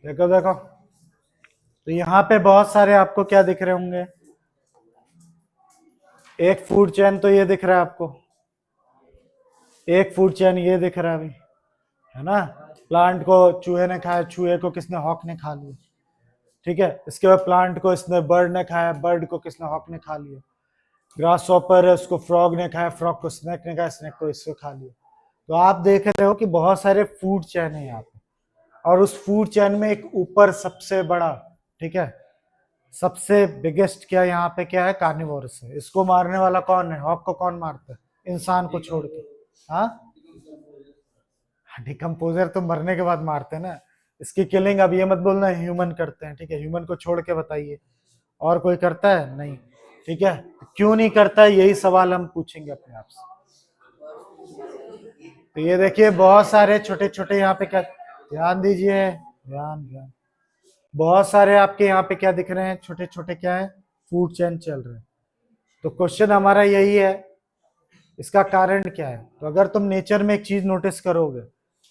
देखो देखो, तो यहाँ पे बहुत सारे आपको क्या दिख रहे होंगे, एक फूड चेन तो ये दिख रहा है आपको, एक फूड चेन ये दिख रहा है अभी, है ना। प्लांट को चूहे ने खाया, चूहे को किसने, हॉक ने खा लिया, ठीक है। इसके बाद प्लांट को इसने, बर्ड ने खाया, बर्ड को किसने, हॉक ने खा लिया। ग्रास हॉपर है, उसको फ्रॉग ने खाया, फ्रॉग को स्नेक ने खाया, स्नेक को इसको खा लिया। तो आप देख रहे हो कि बहुत सारे फूड चेन है यहाँ पे, और उस फूड चेन में एक ऊपर सबसे बड़ा, ठीक है, सबसे बिगेस्ट क्या यहाँ पे क्या है, कार्निवोरस है। इसको मारने वाला कौन है, हॉक को कौन मारता है, इंसान को छोड़ के। हाँ, डिकम्पोजर तो मरने के बाद मारते हैं ना। इसकी किलिंग अब ये मत बोलना ह्यूमन करते हैं, ठीक है, ह्यूमन को छोड़ के बताइए और कोई करता है, नहीं, ठीक है। क्यों नहीं करता है, यही सवाल हम पूछेंगे अपने आप से। तो ये देखिए बहुत सारे छोटे छोटे यहाँ पे क्या, ध्यान दीजिए, ध्यान ध्यान, बहुत सारे आपके यहाँ पे क्या दिख रहे हैं, छोटे छोटे क्या है, फूड चेन चल रहे हैं। तो क्वेश्चन हमारा यही है, इसका कारण क्या है। तो अगर तुम नेचर में एक चीज नोटिस करोगे,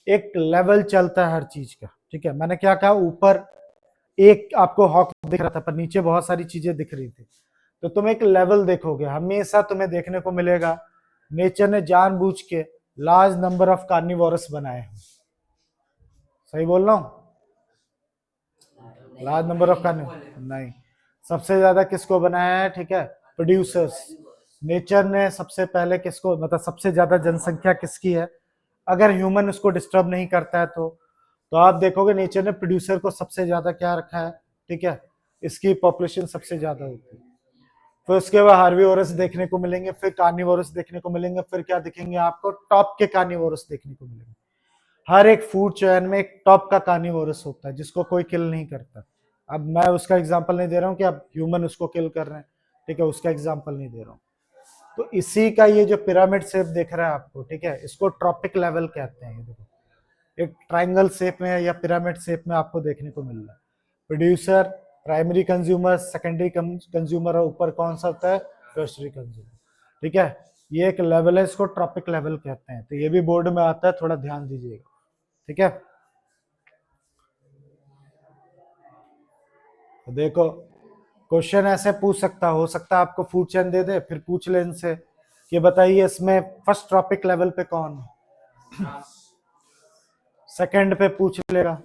एक लेवल चलता है हर चीज का, ठीक है। मैंने क्या कहा, ऊपर एक आपको हॉक दिख रहा था पर नीचे बहुत सारी चीजें दिख रही थी। तो तुम एक लेवल देखोगे, हमेशा तुम्हें देखने को मिलेगा नेचर ने जानबूझ के लार्ज नंबर ऑफ कार्निवोरस बनाए हैं। सही बोल रहा हूं, लार्ज नंबर ऑफ कार्निवोरस नहीं, सबसे ज्यादा किसको बनाया है, ठीक है, प्रोड्यूसर्स। नेचर ने सबसे पहले किसको, मतलब सबसे ज्यादा जनसंख्या किसकी है, अगर ह्यूमन उसको डिस्टर्ब नहीं करता है तो आप देखोगे नेचर ने प्रोड्यूसर को सबसे ज्यादा क्या रखा है, ठीक है, इसकी पॉपुलेशन सबसे ज्यादा होती है। फिर उसके बाद हार्बीवोरस देखने को मिलेंगे, फिर कार्निवोरस देखने को मिलेंगे, फिर क्या दिखेंगे आपको, टॉप के कार्निवोरस देखने को मिलेंगे। हर एक फूड चेन में एक टॉप का कार्निवोरस होता है जिसको कोई किल नहीं करता। अब मैं उसका एग्जांपल नहीं दे रहा हूँ कि अब ह्यूमन उसको किल कर रहे हैं, ठीक है, उसका एग्जांपल नहीं दे रहा हूँ। तो इसी का ये जो पिरामिड शेप दिख रहा है आपको, ठीक है, इसको ट्रॉपिक लेवल कहते हैं। ये देखो, एक ट्राइंगल शेप में या पिरामिड शेप में आपको देखने को मिल रहा है। Producer, primary consumer, secondary consumer, और ऊपर कौन सा होता है, टर्शरी कंज्यूमर, ठीक है। ये एक लेवल है, इसको ट्रॉपिक लेवल कहते हैं। तो ये भी बोर्ड में आता है, थोड़ा ध्यान दीजिएगा, ठीक है। तो देखो, क्वेश्चन ऐसे पूछ सकता, हो सकता है आपको फूड चेन दे दे, फिर पूछ ले इनसे कि बताइए इसमें फर्स्ट ट्रॉपिक लेवल पे कौन है, सेकंड पे पूछ लेगा,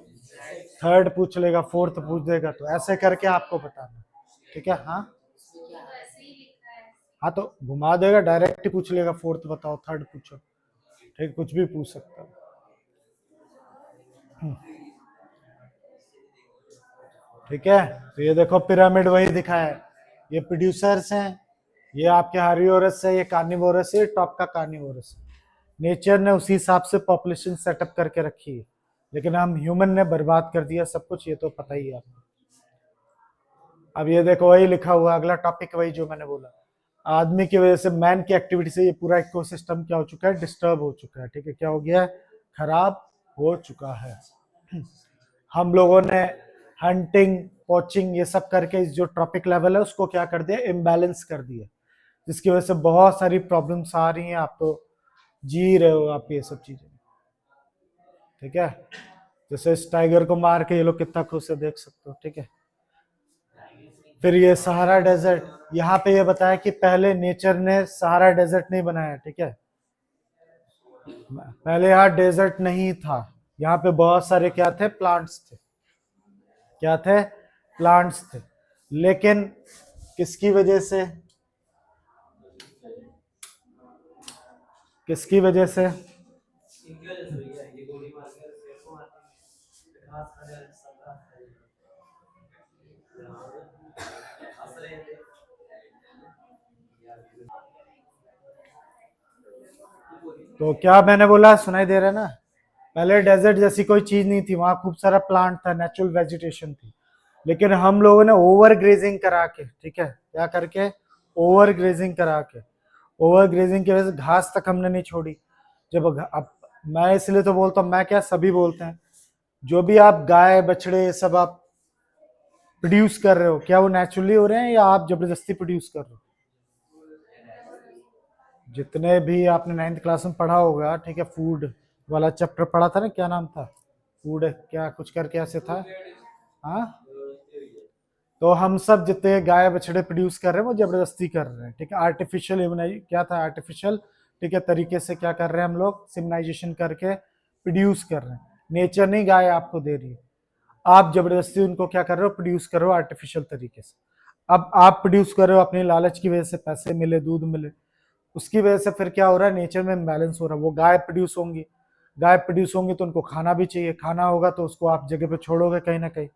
थर्ड पूछ लेगा, फोर्थ पूछ देगा, तो ऐसे करके आपको बताना, ठीक है। हाँ हाँ, तो घुमा देगा, डायरेक्ट ही पूछ लेगा, फोर्थ बताओ, थर्ड पूछो, ठीक, कुछ भी पूछ सकता है। ठीक है, तो ये देखो पिरामिड वही दिखा है, ये प्रोड्यूसर्स हैं, ये आपके हार्बीवोरस है, ये कार्निवोरस है, टॉप का कार्निवोरस। नेचर ने उसी हिसाब से पॉपुलेशन सेटअप करके रखी है, लेकिन हम ह्यूमन ने बर्बाद कर दिया सब कुछ, ये तो पता ही है आपको। अब ये देखो वही लिखा हुआ, अगला टॉपिक वही जो मैंने बोला, आदमी की वजह से, मैन की एक्टिविटी से ये पूरा इकोसिस्टम क्या हो चुका है, डिस्टर्ब हो चुका है, ठीक है, क्या हो गया है, खराब हो चुका है। हम लोगों ने हंटिंग, पॉचिंग, ये सब करके इस जो ट्रॉपिक लेवल है उसको क्या कर दिया, इम्बैलेंस कर दिया, जिसकी वजह से बहुत सारी प्रॉब्लम्स आ रही हैं। आप तो जी रहे हो आप ये सब चीजें, ठीक है। जैसे इस टाइगर को मार के ये लोग कितना खुश है, देख सकते हो, ठीक है। फिर ये सहारा डेजर्ट, यहाँ पे ये बताया कि पहले नेचर ने सहारा डेजर्ट नहीं बनाया, ठीक है, पहले यहाँ डेजर्ट नहीं था, यहाँ पे बहुत सारे क्या थे, प्लांट्स थे, क्या थे, प्लांट्स थे। लेकिन किसकी वजह से, किसकी वजह से, तो क्या मैंने बोला, सुनाई दे रहा है ना, पहले डेजर्ट जैसी कोई चीज नहीं थी, वहां खूब सारा प्लांट था, नेचुरल वेजिटेशन थी। लेकिन हम लोगों ने ओवर ग्रेजिंग करा के, ठीक है, क्या करके, ओवर ग्रेजिंग करा के, ओवर ग्रेजिंग की वजह से घास तक हमने नहीं छोड़ी। जब अब मैं इसलिए तो बोलता हूँ, मैं क्या, सभी बोलते हैं, जो भी आप गाय बछड़े ये सब आप प्रोड्यूस कर रहे हो, क्या वो नेचुरली हो रहे हैं या आप जबरदस्ती प्रोड्यूस कर रहे हो। जितने भी आपने 9th क्लास में पढ़ा होगा, ठीक है, फूड वाला चैप्टर पढ़ा था ना, क्या नाम था, फूड क्या कुछ करके ऐसे था, हाँ, तो हम सब जितने गाय बछड़े प्रोड्यूस कर रहे हैं वो जबरदस्ती कर रहे हैं, ठीक है। आर्टिफिशियल क्या था, आर्टिफिशियल, ठीक है, तरीके से क्या कर रहे हैं हम लोग, सिम्नाइजेशन करके प्रोड्यूस कर रहे हैं। नेचर नहीं गाय आपको दे रही है, आप जबरदस्ती उनको क्या कर रहे हो, प्रोड्यूस कर रहे हो आर्टिफिशियल तरीके से। अब आप प्रोड्यूस कर रहे हो अपनी लालच की वजह से, पैसे मिले, दूध मिले, उसकी वजह से फिर क्या हो रहा है, नेचर में इम्बैलेंस हो रहा है। वो गाय प्रोड्यूस होंगी, गाय प्रोड्यूस होंगी तो उनको खाना भी चाहिए, खाना होगा तो उसको आप जगह पे छोड़ोगे कहीं ना कहीं,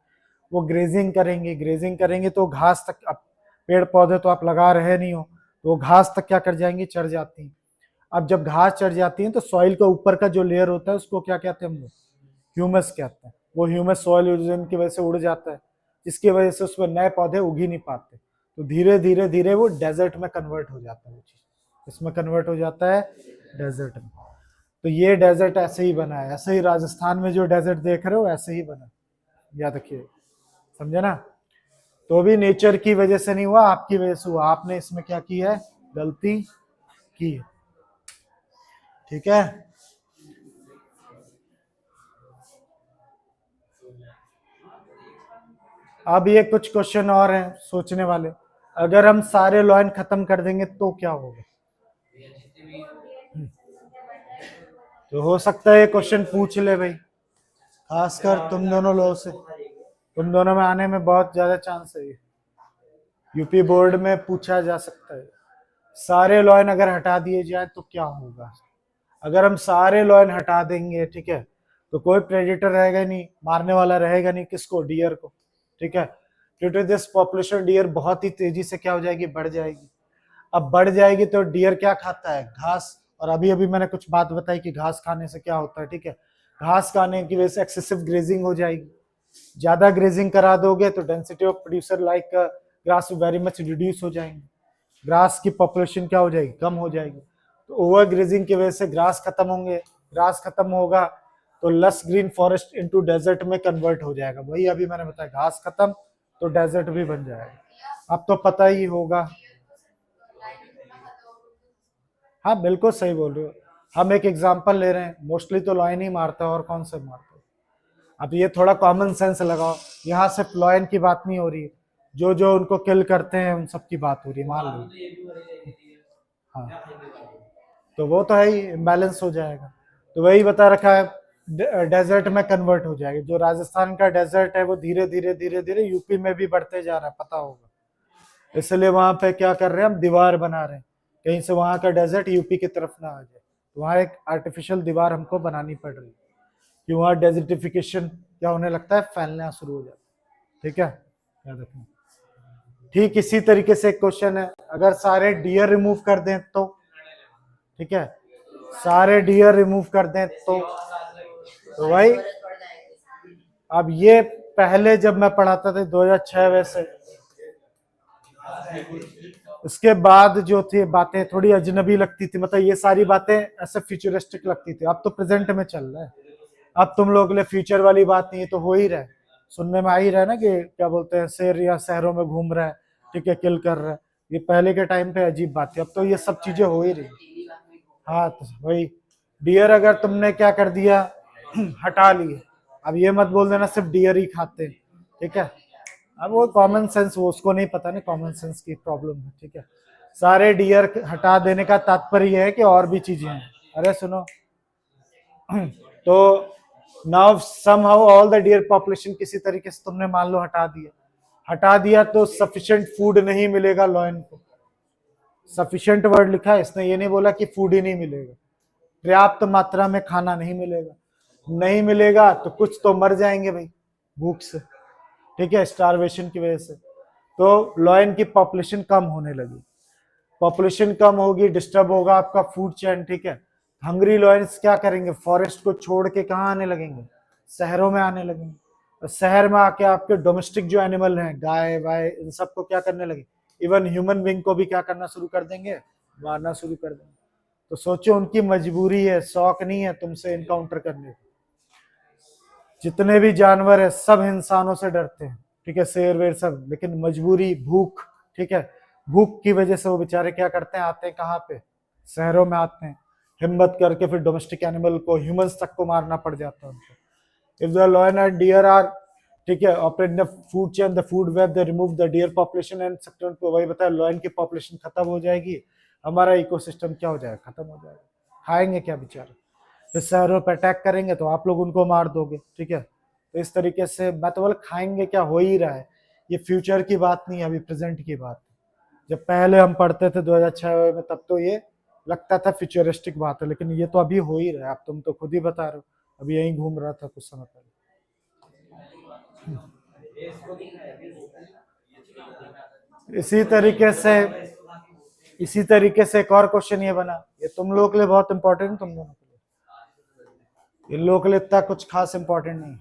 वो ग्रेजिंग करेंगे, ग्रेजिंग करेंगे तो घास तक, अब पेड़ पौधे तो आप लगा रहे नहीं हो, तो वो घास तक क्या कर जाएंगी, चढ़ जाती हैं। अब जब घास चढ़ जाती है तो सॉइल का ऊपर का जो लेयर होता है उसको क्या कहते हैं हम लोग, ह्यूमस कहते हैं। वो ह्यूमस सॉइल इरोजन की वजह से उड़ जाता है, जिसकी वजह से उसमें नए पौधे उग ही नहीं पाते, तो धीरे धीरे धीरे वो डेजर्ट में कन्वर्ट हो जाता है, वो चीज इसमें कन्वर्ट हो जाता है डेजर्ट में। तो ये डेजर्ट ऐसे ही बना है, ऐसे ही राजस्थान में जो डेजर्ट देख रहे हो ऐसे ही बना, याद रखिए, समझे ना। तो भी नेचर की वजह से नहीं हुआ, आपकी वजह से हुआ, आपने इसमें क्या की है, गलती की है, ठीक है। अब ये कुछ क्वेश्चन और हैं सोचने वाले, अगर हम सारे लॉ खत्म कर देंगे तो क्या होगा, तो हो सकता है ये क्वेश्चन पूछ ले भाई, खासकर तुम दोनों लोगों से, तुम दोनों में आने में बहुत ज्यादा चांस है, यूपी बोर्ड में पूछा जा सकता है। सारे लॉयन अगर हटा दिए जाए तो क्या होगा, अगर हम सारे लॉयन हटा देंगे, ठीक है, तो कोई प्रेडेटर रहेगा नहीं, मारने वाला रहेगा नहीं, किसको, डियर को, ठीक है। Due to this population deer बहुत ही तेजी से क्या हो जाएगी, बढ़ जाएगी। अब बढ़ जाएगी तो डियर क्या खाता है, घास, और अभी अभी मैंने कुछ बात बताई कि घास खाने से क्या होता है, ठीक है, घास खाने की वजह से एक्सेसिव ग्रेजिंग हो जाएगी, ज्यादा ग्रेजिंग करा दोगे तो density of producer like grass very much reduce हो जाएंगे, ग्रास की पॉपुलेशन क्या हो जाएगी, कम हो जाएगी। तो ओवर ग्रेजिंग की वजह से ग्रास खत्म होंगे, ग्रास खत्म होगा तो लस ग्रीन फॉरेस्ट इनटू डेजर्ट में कन्वर्ट हो जाएगा, वही अभी मैंने बताया, घास खत्म तो डेजर्ट भी बन जाएगा, अब तो पता ही होगा। हाँ बिल्कुल सही बोल रहे हो, हम एक एग्जांपल ले रहे हैं, मोस्टली तो लॉयन ही मारता है, और कौन से मारता है। अब ये थोड़ा कॉमन सेंस लगाओ, यहाँ सिर्फ लॉयन की बात नहीं हो रही, जो जो उनको किल करते हैं उन सब की बात हो रही है, मान लो। हाँ, तो वो तो है ही, इम्बैलेंस हो जाएगा, तो वही बता रखा है, डेजर्ट में कन्वर्ट हो जाएगी। जो राजस्थान का डेजर्ट है वो धीरे धीरे धीरे धीरे यूपी में भी बढ़ते जा रहा है, पता होगा, इसलिए वहां पे क्या कर रहे हैं हम, दीवार बना रहे हैं, कहीं से वहां का डेजर्ट यूपी की तरफ ना आ जाए, तो वहां एक आर्टिफिशियल दीवार हमको बनानी पड़ रही है, कि वहां डेजर्टिफिकेशन क्या होने लगता है, फैलना शुरू हो जाता है, ठीक है, याद रखना। ठीक इसी तरीके से एक क्वेश्चन है, अगर सारे डियर रिमूव कर दें तो, ठीक है, सारे डियर रिमूव कर दें तो भाई, अब ये पहले जब मैं पढ़ाता था 2006 वैसे, उसके बाद जो थी बातें थोड़ी अजनबी लगती थी, मतलब ये सारी बातें ऐसे फ्यूचरिस्टिक लगती थी, अब तो प्रेजेंट में चल रहा है, अब तुम लोग के लिए फ्यूचर वाली बात नहीं है, तो हो ही रहा है, सुनने में आ ही रहा है ना, कि क्या बोलते हैं, शेर या शहरों में घूम रहा है, ठीक है, किल कर रहा है, ये पहले के टाइम पे अजीब बात थी, अब तो ये सब चीजें हो ही रही। हाँ तो वही, डियर अगर तुमने क्या कर दिया, हटा लिए, अब ये मत बोल देना सिर्फ डियर ही खाते हैं, ठीक है, अब वो कॉमन सेंस, वो उसको नहीं पता ना, कॉमन सेंस की प्रॉब्लम है, ठीक है। सारे डियर हटा देने का तात्पर्य है कि और भी चीजें हैं, अरे सुनो, तो now somehow all the deer population किसी तरीके से तुमने मान लो हटा दिया तो सफिशिएंट फूड नहीं मिलेगा लॉयन को, सफिशिएंट वर्ड लिखा है, इसने ये नहीं बोला कि फूड ही नहीं मिलेगा, पर्याप्त मात्रा में खाना नहीं मिलेगा, नहीं मिलेगा तो कुछ तो मर जाएंगे भाई भूख से, ठीक है, स्टारवेशन की वजह से, तो लॉयन की पॉपुलेशन कम होने लगी, पॉपुलेशन कम होगी, डिस्टर्ब होगा आपका फूड चेन, ठीक है। हंग्री लॉयंस क्या करेंगे, फॉरेस्ट को छोड़ के कहाँ आने लगेंगे, शहरों में आने लगेंगे, और शहर में आके आपके डोमेस्टिक जो एनिमल हैं, गाय वाय, इन सबको क्या करने लगे, इवन ह्यूमन बींग को भी क्या करना शुरू कर देंगे, मारना शुरू कर देंगे। तो सोचो उनकी मजबूरी है, शौक नहीं है तुमसे इनकाउंटर करने का, जितने भी जानवर है सब इंसानों से डरते हैं, ठीक है, शेर वेर सब, लेकिन मजबूरी, भूख, ठीक है, भूख की वजह से वो बेचारे क्या करते हैं, आते हैं कहाँ पे, शहरों में आते हैं, हिम्मत करके फिर डोमेस्टिक एनिमल को, ह्यूमंस तक को मारना पड़ जाता है उनको। If the lion and deer are ठीक है, operate the food chain, the food web, the remove the deer population and sector को वही बताया, लॉयन की पॉपुलेशन खत्म हो जाएगी, हमारा इकोसिस्टम क्या हो जाएगा, खत्म हो जाएगा, खाएंगे क्या बेचारे, फिर शहरों पर अटैक करेंगे तो आप लोग उनको मार दोगे, ठीक है। तो इस तरीके से मैं तो बोल खाएंगे क्या हो ही रहा है, ये फ्यूचर की बात नहीं है, अभी प्रेजेंट की बात है। जब पहले हम पढ़ते थे 2006 में तब तो ये लगता था फ्यूचरिस्टिक बात है, लेकिन ये तो अभी हो ही रहा है, अब तुम तो खुद ही बता रहे हो, अभी यहीं घूम रहा था कुछ समय पहले। इसी तरीके से एक और क्वेश्चन ये बना, ये तुम लोग के लिए बहुत इंपॉर्टेंट, तुम दोनों के लिए, इन लोगों के लिए इतना कुछ खास इंपॉर्टेंट नहीं।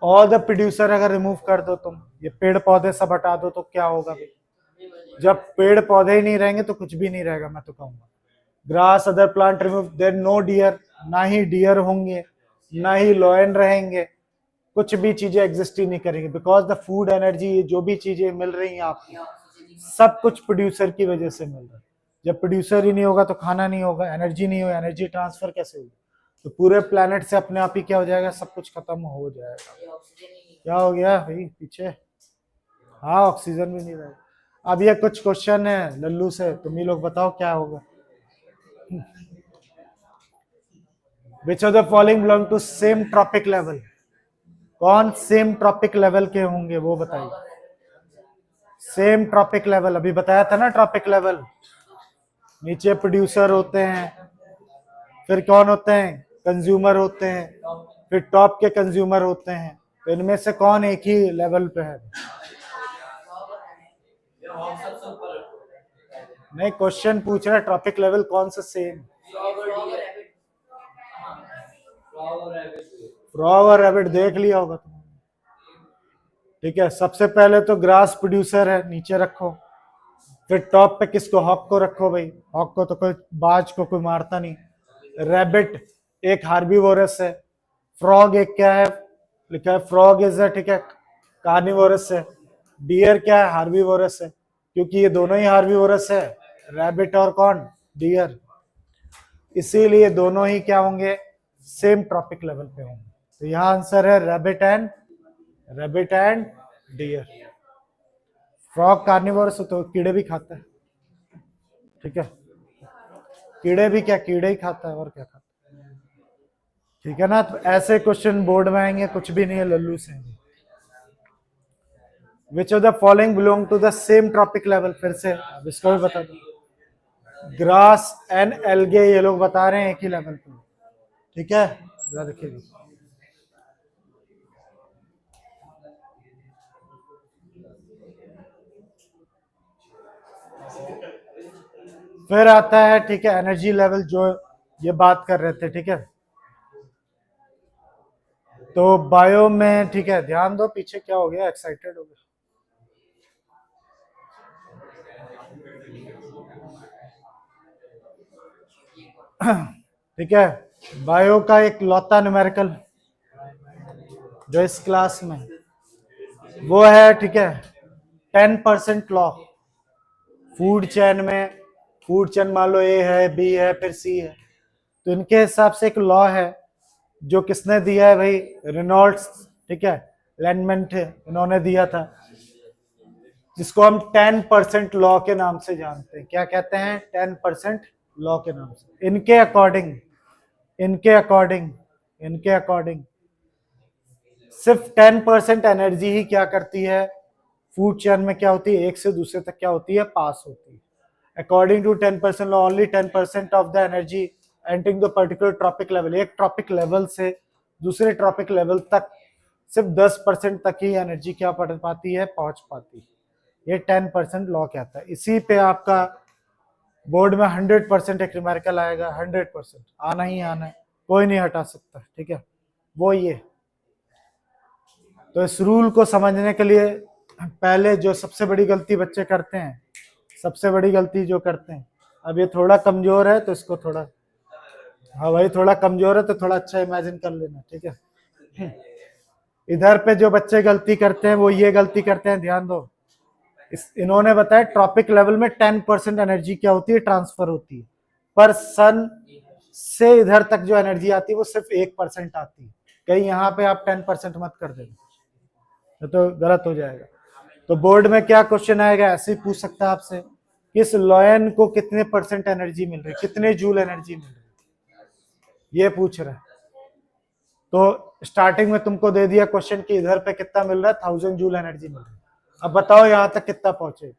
ऑल द प्रोड्यूसर अगर रिमूव कर दो तुम, ये पेड़ पौधे सब हटा दो तो क्या होगा भाई, जब पेड़ पौधे ही नहीं रहेंगे तो कुछ भी नहीं रहेगा, मैं तो कहूंगा। Grass other plant remove, there no deer, ना ही डियर होंगे, ना ही लॉयन रहेंगे, कुछ भी चीजें एग्जिस्ट ही नहीं करेंगी, बिकॉज द फूड एनर्जी, जो भी चीजें मिल रही हैं आपको, सब कुछ प्रोड्यूसर की वजह से मिल रहा है। जब प्रोड्यूसर ही नहीं होगा तो खाना नहीं होगा, एनर्जी नहीं होगा, एनर्जी ट्रांसफर कैसे होगी, तो पूरे प्लेनेट से अपने आप ही क्या हो जाएगा, सब कुछ खत्म हो जाएगा। क्या हो गया भाई पीछे, हाँ ऑक्सीजन भी नहीं रहेगा। अब ये कुछ क्वेश्चन है लल्लू से, तुम ही लोग बताओ क्या होगा। Which of the following belong to same trophic level, कौन सेम ट्रॉपिक लेवल के होंगे वो बताइए। सेम ट्रॉपिक लेवल, अभी बताया था ना ट्रॉपिक लेवल, नीचे प्रोड्यूसर होते हैं, फिर कौन होते हैं, कंज्यूमर होते हैं, फिर टॉप के कंज्यूमर होते हैं, तो इनमें से कौन एक ही लेवल पे है। नहीं, क्वेश्चन पूछ रहा है ट्रॉपिक लेवल कौन सा सेम, फ्रॉग और रैबिट देख लिया होगा तुमने, ठीक है। सबसे पहले तो ग्रास प्रोड्यूसर है, नीचे रखो, फिर टॉप पे किसको, हॉक को रखो भाई, हॉक को तो कोई बाज को कोई मारता नहीं, रैबिट एक हार्बीवोरस है, फ्रॉग एक क्या है लिखा है, फ्रॉग इज है, ठीक है, कार्निवोरस है, डियर क्या है, हार्बीवोरस है, क्योंकि ये दोनों ही हार्बीवोरस है, रैबिट और कौन, डियर, इसीलिए दोनों ही क्या होंगे, सेम ट्रॉपिक लेवल पे होंगे। तो यहाँ आंसर है rabbit and deer. Frog carnivorous तो कीड़े भी खाता है, ठीक है, कीड़े भी क्या, कीड़े ही खाता है और क्या खाता है, ठीक है ना। तो ऐसे क्वेश्चन बोर्ड में आएंगे, कुछ भी नहीं है लल्लू से। Which of the following belong to the same trophic level, फिर से अब इसको भी बता दो, ग्रास एंड एल्गे, ये लोग बता रहे हैं एक ही लेवल पे, ठीक है, देखिए फिर आता है, ठीक है, एनर्जी लेवल, जो ये बात कर रहे थे, ठीक है। तो बायो में, ठीक है, ध्यान दो, पीछे क्या हो गया, एक्साइटेड हो गया, ठीक है। बायो का एक लौता न्यूमेरिकल जो इस क्लास में वो है, ठीक है, 10% लॉ फूड चेन में, फूड चेन मान लो ए है, बी है, फिर सी है, तो इनके हिसाब से एक लॉ है जो किसने दिया है भाई, रेनॉल्ड्स, ठीक है, लैंडमैन थे, इन्होंने दिया था, जिसको हम 10% लॉ के नाम से जानते हैं। क्या कहते हैं, 10% लॉ के नाम से। इनके अकॉर्डिंग सिर्फ 10% एनर्जी ही क्या करती है, फूड चेन में क्या होती है, एक से दूसरे तक क्या होती है, पास होती है। According to 10% law, only 10% of the energy entering the particular trophic level, एक ट्रॉपिक लेवल से दूसरे ट्रॉपिक लेवल तक सिर्फ 10% तक ही एनर्जी क्या पड़ पाती है, पहुंच पाती है। ये 10% लॉ कहता है। इसी पे आपका बोर्ड में 100% एक न्यूमेरिकल आएगा, 100% आना ही आना है, कोई नहीं हटा सकता, ठीक है, वो ये। तो इस रूल को समझने के लिए पहले जो सबसे बड़ी गलती बच्चे करते हैं, सबसे बड़ी गलती जो करते हैं, अब ये थोड़ा कमजोर है तो इसको थोड़ा, हाँ भाई थोड़ा कमजोर है तो थोड़ा अच्छा इमेजिन कर लेना, ठीक है। इधर पे जो बच्चे गलती करते हैं वो ये गलती करते हैं, ध्यान दो, इन्होंने बताया ट्रॉपिक लेवल में 10% एनर्जी क्या होती है, ट्रांसफर होती है, पर सन से इधर तक जो एनर्जी आती है वो सिर्फ 1% आती है। कहीं यहाँ पे आप 10% मत कर देना, ये तो गलत हो जाएगा। तो बोर्ड में क्या क्वेश्चन आएगा, ऐसे ही पूछ सकता है आपसे, किस लॉयन को कितने % एनर्जी मिल रही है, कितने जूल एनर्जी मिल रही है, ये पूछ रहा है। तो स्टार्टिंग में तुमको दे दिया क्वेश्चन कि इधर पे कितना मिल रहा है, 1000 जूल एनर्जी मिल रही है। अब बताओ यहां तक कितना पहुंचे।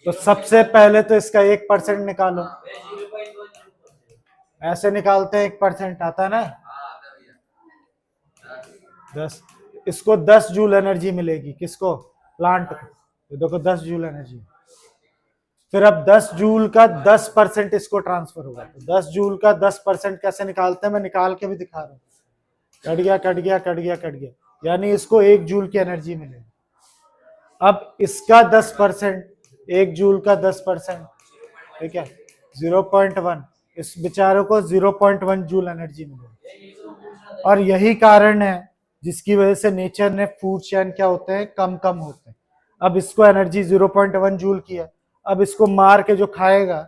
तो सबसे पहले तो इसका 1% निकालो, ऐसे निकालते हैं 1% आता है ना 10, इसको 10 जूल एनर्जी मिलेगी, किसको, प्लांट को। तो देखो 10 जूल एनर्जी, फिर अब 10 जूल का 10% इसको ट्रांसफर होगा। तो 10 जूल का 10% कैसे निकालते हैं, मैं निकाल के भी दिखा रहा हूँ। कट गया कट गया कट गया कट गया, यानी इसको 1 जूल की एनर्जी मिलेगी। अब इसका 10%, 1 जूल का 10%, ठीक है 0.1, इस बेचारों को 0.1 जूल एनर्जी मिलेगी। और यही कारण है जिसकी वजह से नेचर ने फूड चेन क्या होते हैं, कम कम होते हैं। अब इसको एनर्जी 0.1 जूल की है, अब इसको मार के जो खाएगा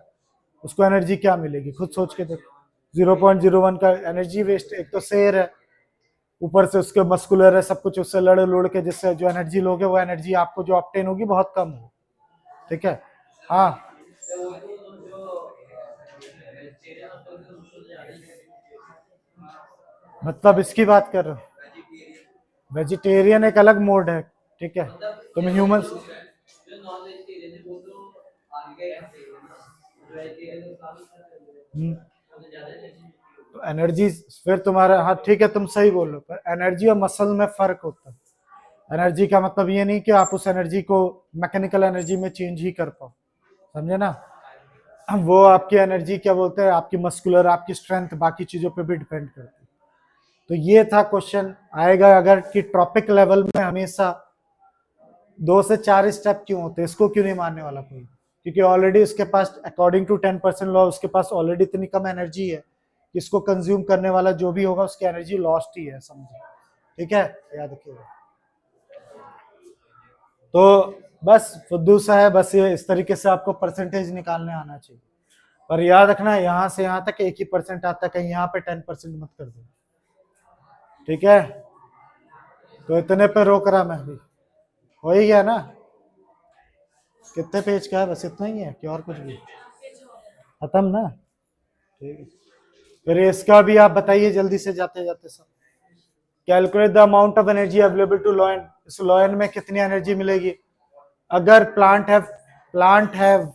उसको एनर्जी क्या मिलेगी, खुद सोच के देखो। 0.01 का एनर्जी वेस्ट, एक तो शेर है, ऊपर से उसके मस्कुलर है सब कुछ, उससे लड़ लुड़ के जिससे जो एनर्जी लोगे वो एनर्जी आपको जो ऑब्टेन होगी बहुत कम हो, ठीक है। हाँ मतलब इसकी बात कर रहे हो, वेजिटेरियन एक अलग मोड है, ठीक है। तुम ह्यूमंस, तो एनर्जी फिर तुम्हारा, हाँ ठीक है तुम सही बोल रहे हो, पर एनर्जी और मसल में फर्क होता है। एनर्जी का मतलब ये नहीं कि आप उस एनर्जी को मैकेनिकल एनर्जी में चेंज ही कर पाओ, समझे ना। वो आपकी एनर्जी क्या बोलते हैं, आपकी मस्कुलर, आपकी स्ट्रेंथ, बाकी चीजों पे भी डिपेंड करती है। तो ये था क्वेश्चन आएगा अगर कि ट्रॉपिक लेवल में हमेशा 2 से 4 स्टेप क्यों होते हैं, इसको क्यों नहीं मानने वाला कोई, क्योंकि ऑलरेडी उसके पास अकॉर्डिंग टू 10% लॉ उसके पास ऑलरेडी इतनी कम एनर्जी है कि इसको कंज्यूम करने वाला जो भी होगा उसकी एनर्जी लॉस्ट ही है, समझे, ठीक है, याद रखिएगा। तो बस फुद्दू सा है, बस ये इस तरीके से आपको परसेंटेज निकालने आना चाहिए, पर याद रखना यहां से यहां तक 1 ही % आता है, कहीं यहाँ पे 10% मत कर दो, ठीक है। तो इतने पे रोक रहा मैं भी, हो ही गया ना, कितने पेज का है, बस इतना ही है कि और कुछ भी खत्म ना, ठीक है। फिर इसका भी आप बताइए जल्दी से जाते जाते सब। Calculate the amount of energy available to lion, इस लॉयन में कितनी एनर्जी मिलेगी अगर plant have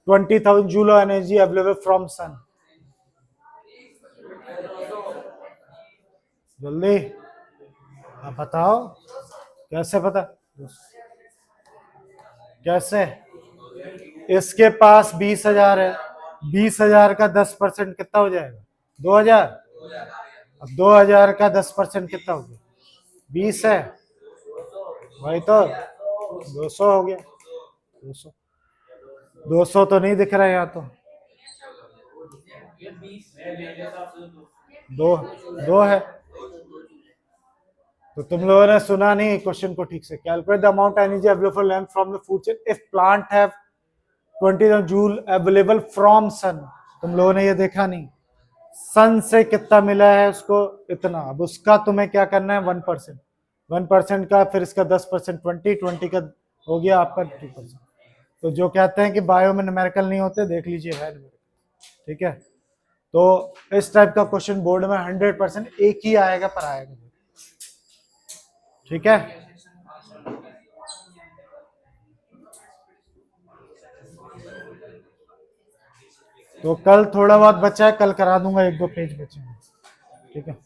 20,000 joule of energy available from sun. जल्दी आप बताओ, कैसे पता, कैसे, इसके पास 20,000 है, 20,000 का 10% कितना हो जाएगा, 2,000। अब 2,000 का 10% कितना हो गया, 20 है, वही तो 200 हो गया, 200, 200 तो नहीं दिख रहा है यहाँ तो, दो दो है। तो तुम लोगों ने सुना नहीं क्वेश्चन को ठीक से, calculate the amount energy available lamp from the food chain if plant have 20 joule available from sun. तुम लोगों ने ये देखा नहीं, सन से कितना मिला है उसको, इतना। अब उसका तुम्हें क्या करना है, 1%, 1% का, फिर इसका 10%, 20 का हो गया आपका 2%। तो जो कहते हैं कि बायो में न्यूमेरिकल नहीं होते, देख लीजिए है न्यूमेरिकल, ठीक है। तो इस टाइप का क्वेश्चन बोर्ड में 100% एक ही आएगा, पर आएगा, ठीक है। तो कल थोड़ा बहुत बचा है, कल करा दूंगा, 1-2 पेज बचे हैं, ठीक है।